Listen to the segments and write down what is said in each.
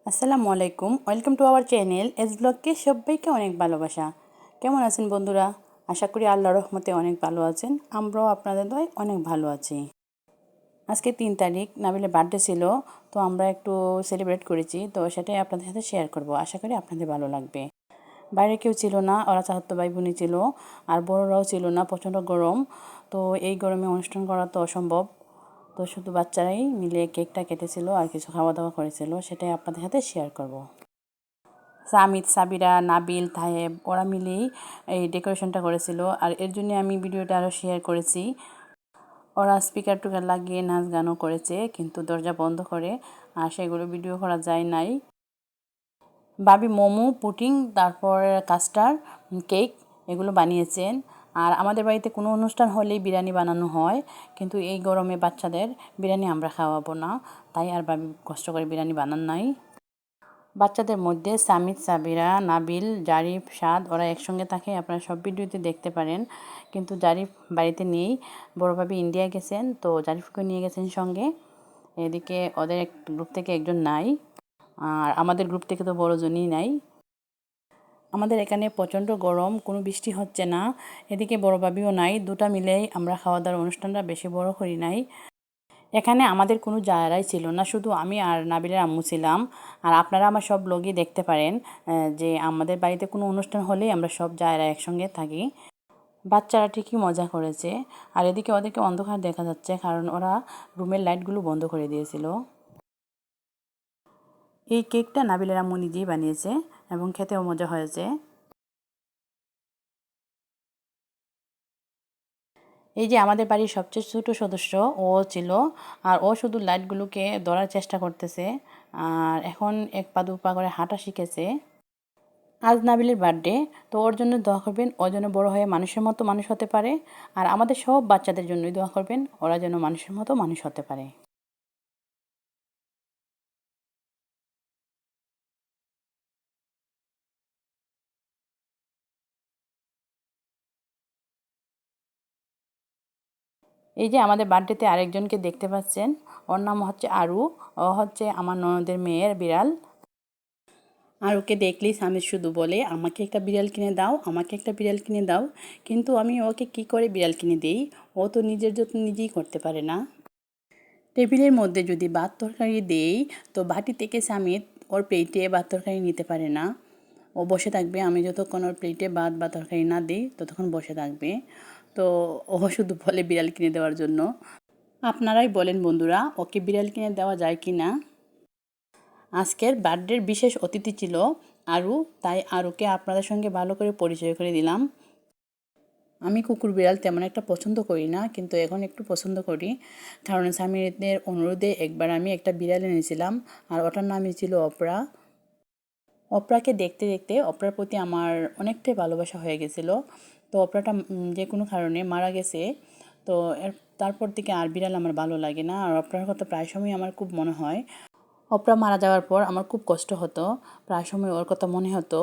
আসসালামু আলাইকুম, welcome to our channel S ব্লগকে সবাইকে অনেক ভালোবাসা। কেমন আছেন বন্ধুরা? আশা করি আল্লাহর রহমতে অনেক ভালো আছেন। আমরাও আপনাদের দয় অনেক ভালো আছি। আজকে 3 তারিখ নাবিলের বার্থডে ছিল, তো আমরা একটু সেলিব্রেট করেছি, তো সেটাই আপনাদের সাথে শেয়ার করব। আশা করি আপনাদের ভালো লাগবে। বাইরে কেউ ছিল না, ওরা চাচাতো ভাই বোনই ছিল, আর বড়রাও ছিল না, প্রচণ্ড গরম। তো এই গরমে অনুষ্ঠান করা তো অসম্ভব। তো শুধু বাচ্চারাই মিলে কেকটা কেটেছিল আর কিছু খাওয়া দাওয়া করেছিল, সেটাই আপনাদের সাথে শেয়ার করব। সামিদ, সাবিরা, নাবিল, তাহেব ওরা মিলেই এই ডেকোরেশনটা করেছিল, আর এর জন্য আমি ভিডিওটা আরও শেয়ার করেছি। ওরা স্পিকার টুকার লাগিয়ে নাচ গানও করেছে, কিন্তু দরজা বন্ধ করে, আর সেগুলো ভিডিও করা যায় নাই। ভাবি মোমো, পুডিং, তারপর কাস্টার্ড কেক এগুলো বানিয়েছেন। আর আমাদের বাড়িতে কোনো অনুষ্ঠান হলেই বিরিয়ানি বানানো হয়, কিন্তু এই গরমে বাচ্চাদের বিরিয়ানি আমরা খাওয়াবো না, তাই আর ভাবি কষ্ট করে বিরিয়ানি বানান নাই। বাচ্চাদের মধ্যে সামিদ, সাবিরা, নাবিল, জারিফ, সাদ ওরা একসঙ্গে থাকে, আপনারা সব ভিডিওতে দেখতে পারেন। কিন্তু জারিফ বাড়িতে নেই, বড় ভাবি ইন্ডিয়া গেছেন, তো জারিফকে নিয়ে গেছেন সঙ্গে। এদিকে ওদের এক গ্রুপ থেকে একজন নাই, আর আমাদের গ্রুপ থেকে তো বড়জনই নাই। আমাদের এখানে প্রচণ্ড গরম, কোনো বৃষ্টি হচ্ছে না। এদিকে বড় ভাবিও নাই, দুটা মিলেই আমরা খাওয়া দাওয়ার অনুষ্ঠানটা বেশি বড় করি নাই। এখানে আমাদের কোনো জায়গাই ছিল না, শুধু আমি আর নাবিলের আম্মু ছিলাম। আর আপনারা আমার সব ব্লগই দেখতে পারেন যে আমাদের বাড়িতে কোনো অনুষ্ঠান হলেই আমরা সব জায়গা একসঙ্গে থাকি। বাচ্চারা ঠিকই মজা করেছে। আর এদিকে ওদেরকে অন্ধকার দেখা যাচ্ছে, কারণ ওরা রুমের লাইটগুলো বন্ধ করে দিয়েছিল। এই কেকটা নাবিলের আম্মু নিজেই বানিয়েছে এবং খেতেও মজা হয়েছে। এই যে আমাদের বাড়ির সবচেয়ে ছোটো সদস্য ও ছিল, আর ও শুধু লাইটগুলোকে ধরার চেষ্টা করতেছে, আর এখন এক পা দু পা করে হাঁটা শিখেছে। আজ নাবিলের বার্থডে, তো ওর জন্য দোয়া করবেন, ও যেন বড় হয়ে মানুষের মতো মানুষ হতে পারে। আর আমাদের সব বাচ্চাদের জন্যই দোয়া করবেন, ওরা যেন মানুষের মতো মানুষ হতে পারে। এই যে আমাদের বার্থডেতে আরেকজনকে দেখতে পাচ্ছেন, ওর নাম হচ্ছে আরু। ও হচ্ছে আমার ননদের মেয়ের বিড়াল। আর ওকে দেখলেই স্বামী শুধু বলে, আমাকে একটা বিড়াল কিনে দাও, আমাকে একটা বিড়াল কিনে দাও। কিন্তু আমি ওকে কি করে বিড়াল কিনে দিই? ও তো নিজের যত্ন নিজেই করতে পারে না। টেবিলের মধ্যে যদি ভাত তরকারি দেই, তো বাটি থেকে স্বামী ওর প্লেটে ভাত তরকারি নিতে পারে না। ও বসে থাকবে, আমি যতক্ষণ ওর প্লেটে ভাত বা তরকারি না দিই ততক্ষণ বসে থাকবে। তো ও শুধু বলে বিড়াল কিনে দেওয়ার জন্য। আপনারাই বলেন বন্ধুরা, ওকে বিড়াল কিনে দেওয়া যায় কি না? আজকের বার্থডের বিশেষ অতিথি ছিল আরু, তাই আরুকে আপনাদের সঙ্গে ভালো করে পরিচয় করে দিলাম। আমি কুকুর বিড়াল তেমন একটা পছন্দ করি না, কিন্তু এখন একটু পছন্দ করি, কারণ স্বামীদের অনুরোধে একবার আমি একটা বিড়াল এনেছিলাম, আর ওটার নামই ছিল অপরা। অপরাকে দেখতে দেখতে অপরার প্রতি আমার অনেকটাই ভালোবাসা হয়ে গেছিলো। তো অপরাটা যে কোনো কারণে মারা গেছে। তো তারপর থেকে আর বিড়াল আমার ভালো লাগে না, আর অপরার কথা প্রায় সময় আমার খুব মনে হয়। অপরা মারা যাওয়ার পর আমার খুব কষ্ট হতো, প্রায় সময় ওর কথা মনে হতো।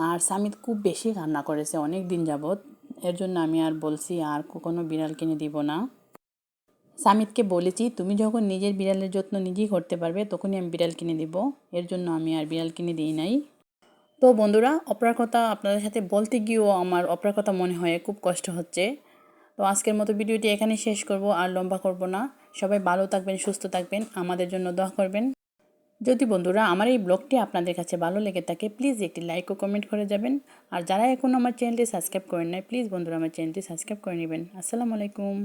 আর স্বামী খুব বেশি কান্না করেছে অনেক দিন যাবৎ। এর জন্য আমি আর বলছি আর কখনো বিড়াল কিনে দিব না। সামিদকে বলেছি, তুমি যখন নিজের বিড়ালের যত্ন নিজেই করতে পারবে তখনই আমি বিড়াল কিনে দিব। এর জন্য আমি আর বিড়াল কিনে দিই নাই। তো বন্ধুরা, অপরার কথা আপনাদের সাথে বলতে গিয়েও আমার অপরার কথা মনে হয়, খুব কষ্ট হচ্ছে। তো আজকের মতো ভিডিওটি এখানে শেষ করব, আর লম্বা করব না। সবাই ভালো থাকবেন, সুস্থ থাকবেন, আমাদের জন্য দোয়া করবেন। যদি বন্ধুরা আমার এই ব্লগটি আপনাদের কাছে ভালো লেগে থাকে, প্লিজ একটি লাইক ও কমেন্ট করে যাবেন। আর যারা এখন আমার চ্যানেলটি সাবস্ক্রাইব করেন নাই, প্লিজ বন্ধুরা আমার চ্যানেলটি সাবস্ক্রাইব করে নেবেন। আসসালামু আলাইকুম।